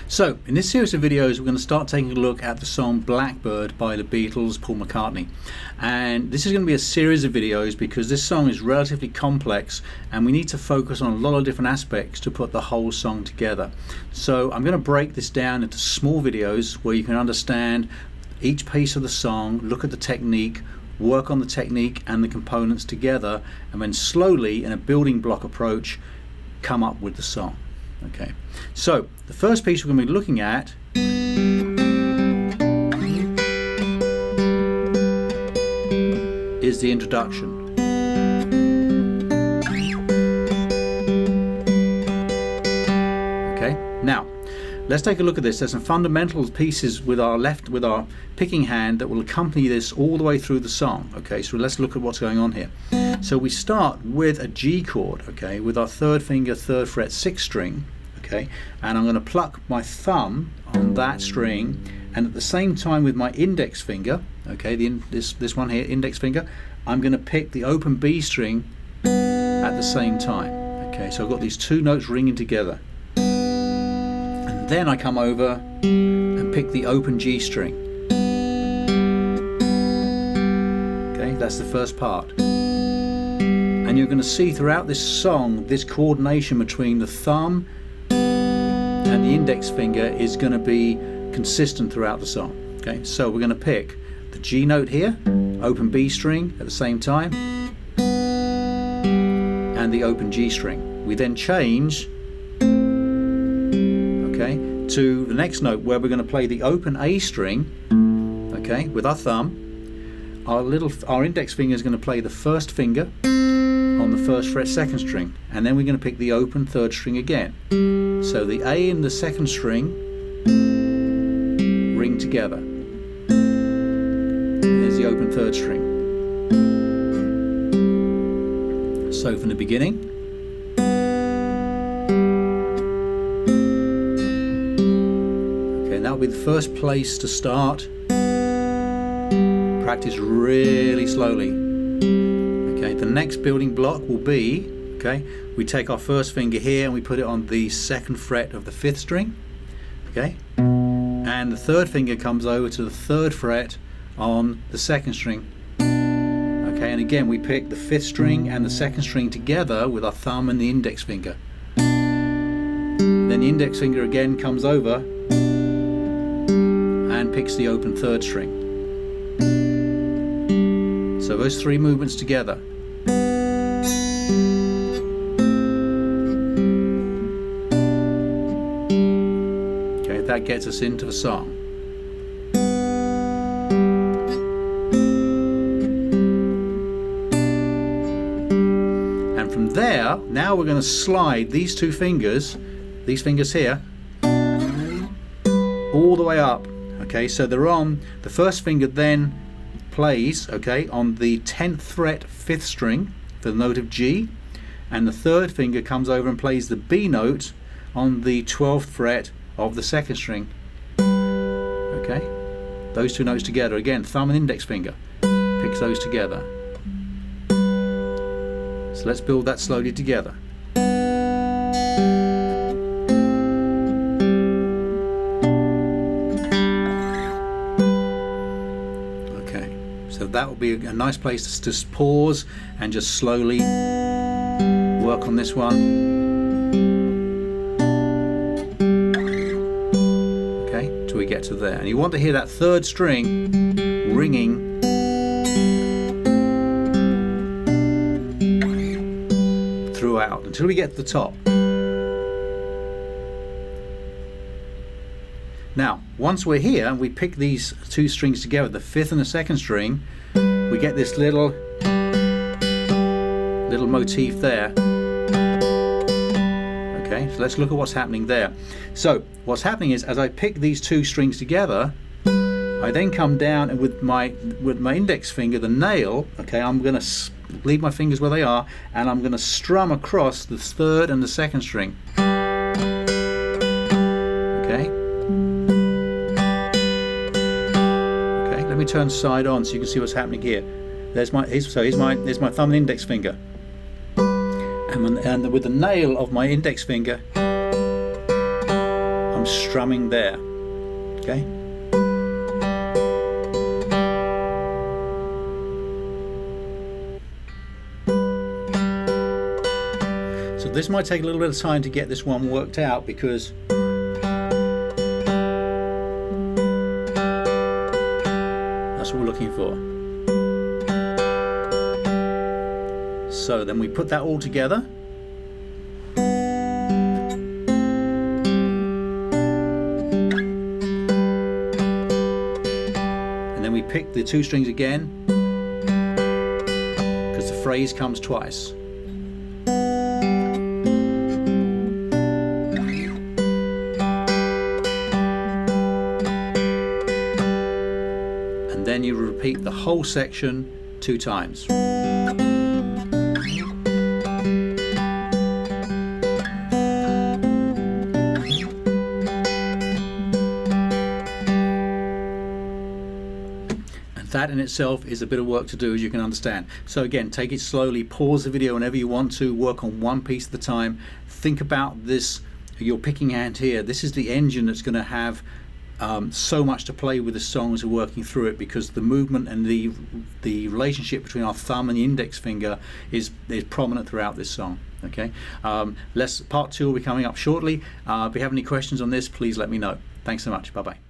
So in this series of videos we're going to start taking a look at the song Blackbird by the Beatles, Paul McCartney. And this is going to be a series of videos because this song is relatively complex and we need to focus on a lot of different aspects to put the whole song together. So I'm going to break this down into small videos where you can understand each piece of the song, look at the technique, work on the technique and the components together, and then slowly in a building block approach come up with the song. Okay, so the first piece we're going to be looking at is the introduction. Okay, now let's take a look at this. There's some fundamental pieces with our picking hand that will accompany this all the way through the song. Okay, so let's look at what's going on here. So we start with a G chord, okay, with our third finger, 3rd fret, 6th string, okay, and I'm going to pluck my thumb on that string, and at the same time with my index finger, okay, this one here, index finger, I'm going to pick the open B string at the same time. Okay, so I've got these two notes ringing together. Then I come over and pick the open G string. Okay, that's the first part. And you're going to see throughout this song this coordination between the thumb and the index finger is going to be consistent throughout the song. Okay, so we're going to pick the G note here, open B string at the same time, and the open G string. We then change to the next note where we're going to play the open A string, okay, with our thumb. Our index finger is going to play the first finger on the 1st fret 2nd string, and then we're going to pick the open 3rd string again. So the A and the 2nd string ring together. Here's the open 3rd string. So from the beginning, that'll be the first place to start. Practice really slowly. Okay, the next building block will be, okay, we take our first finger here and we put it on the 2nd fret of the 5th string, okay, and the 3rd finger comes over to the 3rd fret on the 2nd string, okay, and again we pick the 5th string and the 2nd string together with our thumb and the index finger. Then the index finger again comes over and picks the open 3rd string. So those three movements together. Okay, that gets us into the song. And from there, now we're going to slide these two fingers, these fingers here, all the way up. Okay, so they're on, the first finger then plays, okay, on the 10th fret 5th string for the note of G, and the 3rd finger comes over and plays the B note on the 12th fret of the 2nd string. Okay, those two notes together, again, thumb and index finger picks those together. So let's build that slowly together. So that will be a nice place to just pause and just slowly work on this one. Okay, till we get to there. And you want to hear that 3rd string ringing throughout until we get to the top. Now, once we're here and we pick these two strings together, the 5th and the 2nd string, we get this little motif there. Okay, so let's look at what's happening there. So what's happening is, as I pick these two strings together, I then come down and with my index finger, the nail, okay, I'm going to leave my fingers where they are, and I'm going to strum across the 3rd and the 2nd string. Okay. Let me turn side on so you can see what's happening here. Here's my thumb and index finger, and with the nail of my index finger I'm I'm strumming there. Okay. So this might take a little bit of time to get this one worked out, because that's what we're looking for. So then we put that all together. And then we pick the 2 strings again, because the phrase comes twice. And then you repeat the whole section 2 times. That in itself is a bit of work to do, as you can understand. So again, take it slowly, pause the video whenever you want to, work on one piece at a time. Think about this, your picking hand here. This is the engine that's going to have so much to play with the song as we're working through it, because the movement and the relationship between our thumb and the index finger is prominent throughout this song. Okay, part 2 will be coming up shortly. If you have any questions on this, please let me know. Thanks so much. Bye bye.